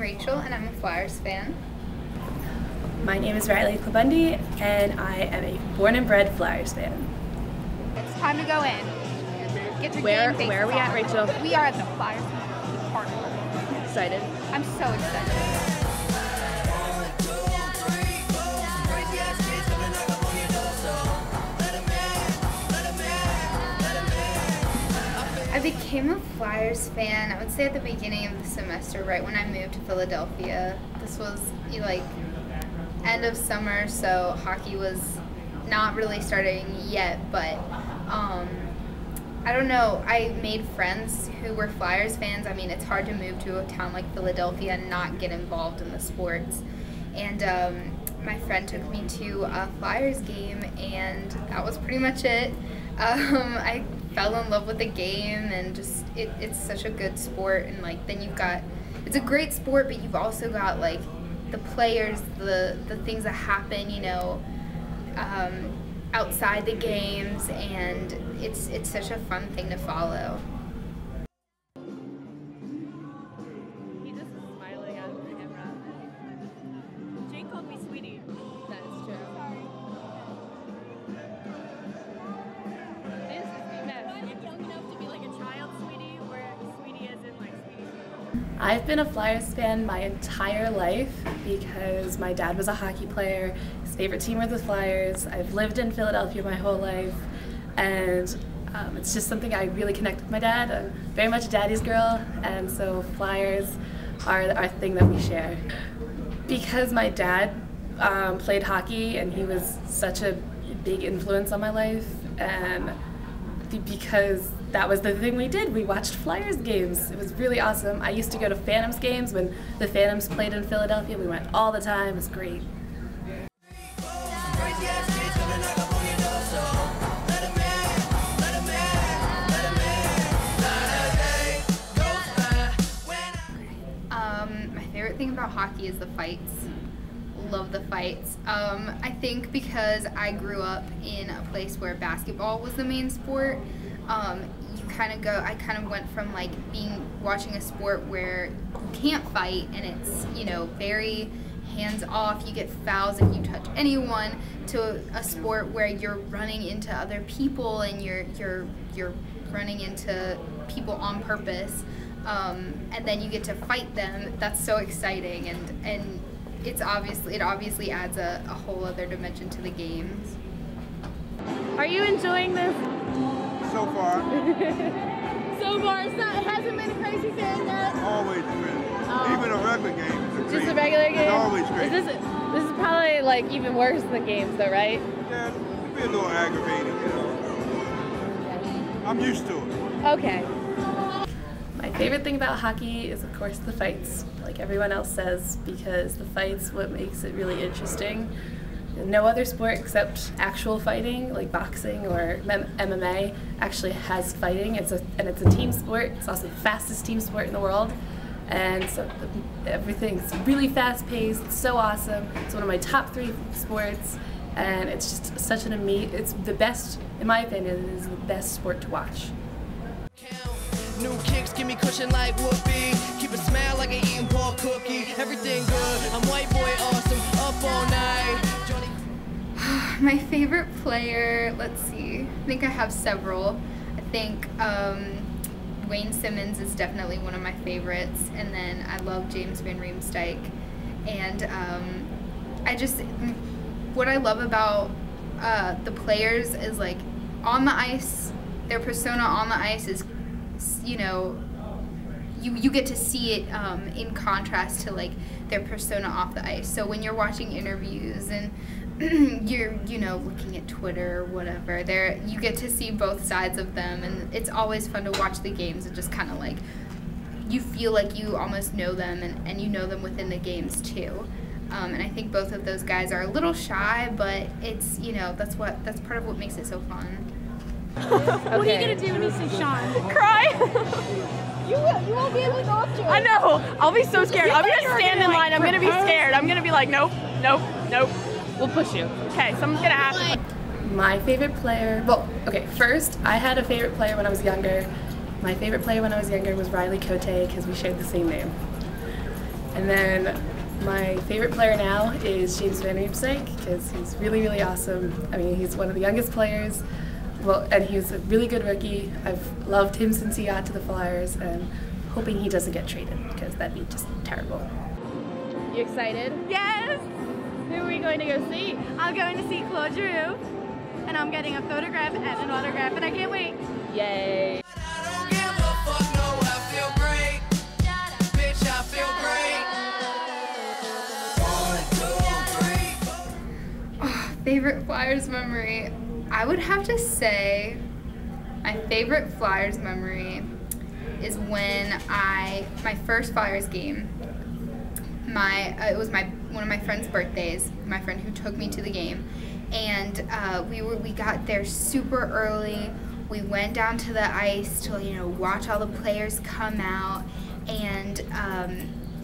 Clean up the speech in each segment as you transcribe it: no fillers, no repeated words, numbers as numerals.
Rachel, and I'm a Flyers fan. My name is Klabunde, and I am a born and bred Flyers fan. It's time to go in. Get your Where game are we at, Rachel? We are at the Flyers Park. Excited? I'm so excited. I became a Flyers fan, I would say at the beginning of the semester, right when I moved to Philadelphia. This was like end of summer, so hockey was not really starting yet, but I don't know, I made friends who were Flyers fans. I mean, it's hard to move to a town like Philadelphia and not get involved in the sports. And my friend took me to a Flyers game, and that was pretty much it. I fell in love with the game, and just it's such a good sport. And like then you've got, it's a great sport, but you've also got like the players, the things that happen, you know, outside the games, and it's such a fun thing to follow. He just is smiling at the camera. Jake called me sweetie. That is true. This is the mess. I'm young enough to be like a child sweetie, where sweetie is in like sweetie. I've been a Flyers fan my entire life because my dad was a hockey player. His favorite team were the Flyers. I've lived in Philadelphia my whole life, and it's just something I really connect with my dad. I'm very much a daddy's girl, and so Flyers are our thing that we share. Because my dad played hockey, and he was such a big influence on my life, and because that was the thing we did. We watched Flyers games. It was really awesome. I used to go to Phantoms games when the Phantoms played in Philadelphia. We went all the time. It was great. My favorite thing about hockey is the fights. Love the fights. I think because I grew up in a place where basketball was the main sport, I kind of went from like watching a sport where you can't fight and it's, you know, very hands off, you get fouls if you touch anyone, to a sport where you're running into other people and you're running into people on purpose, and then you get to fight them. That's so exciting, and it obviously adds a whole other dimension to the games. Are you enjoying this? So far. So far, it hasn't been a crazy thing yet? Always crazy. Even a regular game is a crazy. Just a regular game? It's always crazy. This is probably like even worse than games though, right? Yeah, it'd be a little aggravating, you know. I'm used to it. Okay. My favorite thing about hockey is, of course, the fights, like everyone else says, because the fights what makes it really interesting. No other sport except actual fighting, like boxing or MMA, actually has fighting. It's a team sport. It's also the fastest team sport in the world, and so everything's really fast-paced. It's so awesome. It's one of my top 3 sports, and it's just such it's the best, in my opinion. It is the best sport to watch. New kicks give me cushion like whoopee. Keep it smell like an eating pork cookie. Everything good. I'm white boy awesome. Up all night. My favorite player, let's see. I think I have several. I think Wayne Simmons is definitely one of my favorites, and then I love James Van Riemsdyk. And what I love about the players is like on the ice, their persona on the ice is, you know, you get to see it in contrast to like their persona off the ice. So when you're watching interviews and you're, you know, looking at Twitter or whatever, you get to see both sides of them, and it's always fun to watch the games and just kind of like you feel like you almost know them, and you know them within the games too. And I think both of those guys are a little shy, but it's, you know, that's part of what makes it so fun. What are you gonna do when you see Sean? Cry. You won't be able to go up to him. I know. I'll be so scared. I'm gonna stand in line. I'm gonna be scared. I'm gonna be like, nope, nope, nope. We'll push you. Okay, something's gonna happen. My favorite player, well, okay, first, I had a favorite player when I was younger. My favorite player when I was younger was Riley Cote, because we shared the same name. And then my favorite player now is James Van Riemsdyk because he's really, really awesome. I mean, he's one of the youngest players, well, and he's a really good rookie. I've loved him since he got to the Flyers, and hoping he doesn't get traded because that'd be just terrible. You excited? Yes! Who are we going to go see? I'm going to see Claude Giroux, and I'm getting a photograph and an autograph, and I can't wait. Yay! I don't give a fuck, no, I feel great. Bitch, I feel great. 1, 2, 3, 4. Oh, favorite Flyers memory. I would have to say my favorite Flyers memory is when my first Flyers game, it was one of my friend's birthdays, my friend who took me to the game, and we got there super early. We went down to the ice to watch all the players come out, and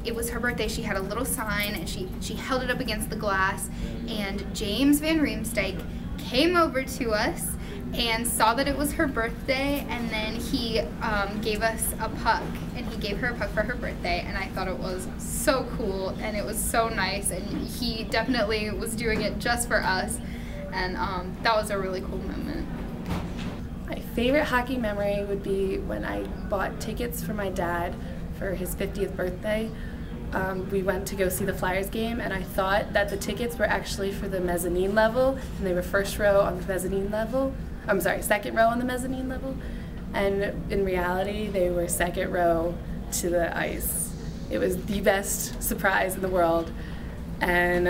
it was her birthday. She had a little sign and she held it up against the glass, and James Van Riemsdyk came over to us and saw that it was her birthday, and then he gave us a puck, and he gave her a puck for her birthday, and I thought it was so cool, and it was so nice, and he definitely was doing it just for us, and that was a really cool moment. My favorite hockey memory would be when I bought tickets for my dad for his 50th birthday. We went to go see the Flyers game, and I thought that the tickets were actually for the mezzanine level, and they were first row on the mezzanine level. I'm sorry, second row on the mezzanine level, and in reality they were second row to the ice. It was the best surprise in the world, and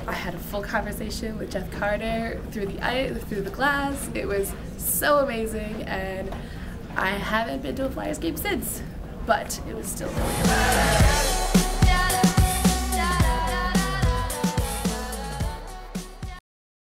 I had a full conversation with Jeff Carter through the glass. It was so amazing, and I haven't been to a Flyers game since, but it was still really good.